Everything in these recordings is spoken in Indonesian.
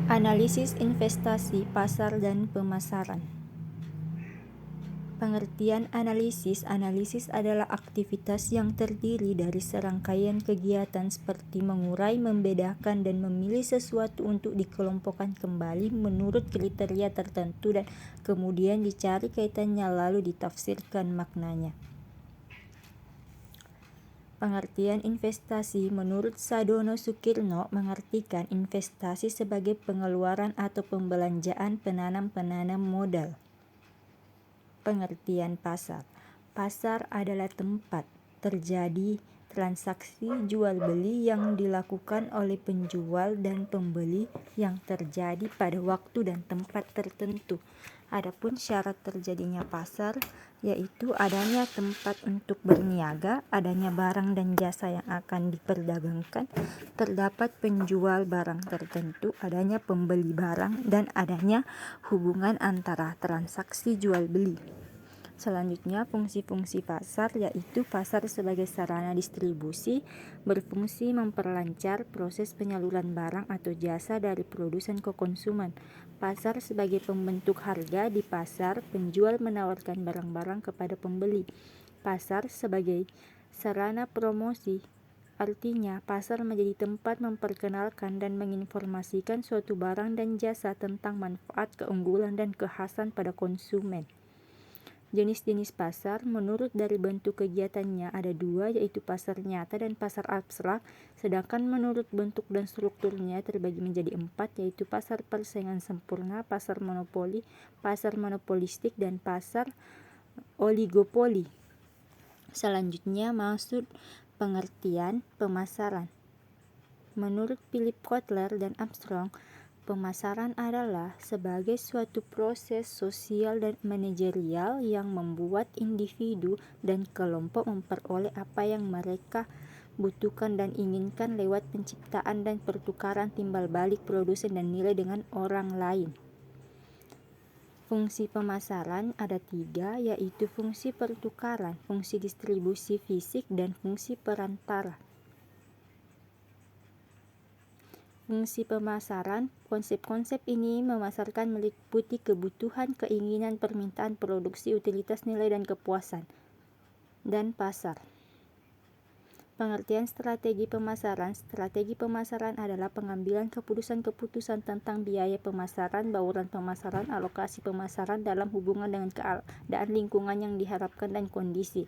Analisis investasi, pasar, dan pemasaran. Pengertian analisis. Analisis adalah aktivitas yang terdiri dari serangkaian kegiatan seperti mengurai, membedakan, dan memilih sesuatu untuk dikelompokkan kembali menurut kriteria tertentu dan kemudian dicari kaitannya lalu ditafsirkan maknanya. Pengertian investasi menurut Sadono Sukirno mengartikan investasi sebagai pengeluaran atau pembelanjaan penanam modal. Pengertian pasar. Pasar adalah tempat terjadi transaksi jual beli yang dilakukan oleh penjual dan pembeli yang terjadi pada waktu dan tempat tertentu. Adapun syarat terjadinya pasar yaitu adanya tempat untuk berniaga, adanya barang dan jasa yang akan diperdagangkan, terdapat penjual barang tertentu, adanya pembeli barang, dan adanya hubungan antara transaksi jual beli. Selanjutnya, fungsi-fungsi pasar yaitu pasar sebagai sarana distribusi berfungsi memperlancar proses penyaluran barang atau jasa dari produsen ke konsumen. Pasar sebagai pembentuk harga. Di pasar, penjual menawarkan barang-barang kepada pembeli. Pasar sebagai sarana promosi. Artinya, pasar menjadi tempat memperkenalkan dan menginformasikan suatu barang dan jasa tentang manfaat, keunggulan, dan kekhasan pada konsumen. Jenis-jenis pasar menurut dari bentuk kegiatannya ada dua, yaitu pasar nyata dan pasar abstrak, sedangkan menurut bentuk dan strukturnya terbagi menjadi empat, yaitu pasar persaingan sempurna, pasar monopoli, pasar monopolistik, dan pasar oligopoli. Selanjutnya, maksud pengertian pemasaran. Menurut Philip Kotler dan Armstrong, pemasaran adalah sebagai suatu proses sosial dan manajerial yang membuat individu dan kelompok memperoleh apa yang mereka butuhkan dan inginkan lewat penciptaan dan pertukaran timbal balik produsen dan nilai dengan orang lain. Fungsi pemasaran ada tiga, yaitu fungsi pertukaran, fungsi distribusi fisik, dan fungsi perantara. Fungsi pemasaran. Konsep-konsep ini memasarkan meliputi kebutuhan, keinginan, permintaan, produksi, utilitas, nilai, dan kepuasan. Dan pasar. Pengertian strategi pemasaran. Strategi pemasaran adalah pengambilan keputusan-keputusan tentang biaya pemasaran, bauran pemasaran, alokasi pemasaran dalam hubungan dengan keadaan lingkungan yang diharapkan dan kondisi.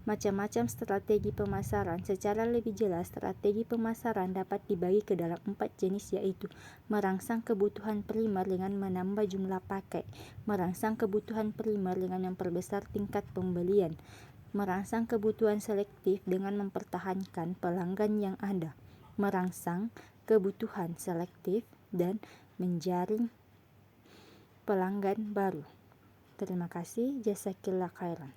Macam-macam strategi pemasaran. Secara lebih jelas, strategi pemasaran dapat dibagi ke dalam 4 jenis, yaitu merangsang kebutuhan primer dengan menambah jumlah pakai, merangsang kebutuhan primer dengan memperbesar tingkat pembelian, merangsang kebutuhan selektif dengan mempertahankan pelanggan yang ada, merangsang kebutuhan selektif, dan menjaring pelanggan baru. Terima kasih. Jazakillah khairan.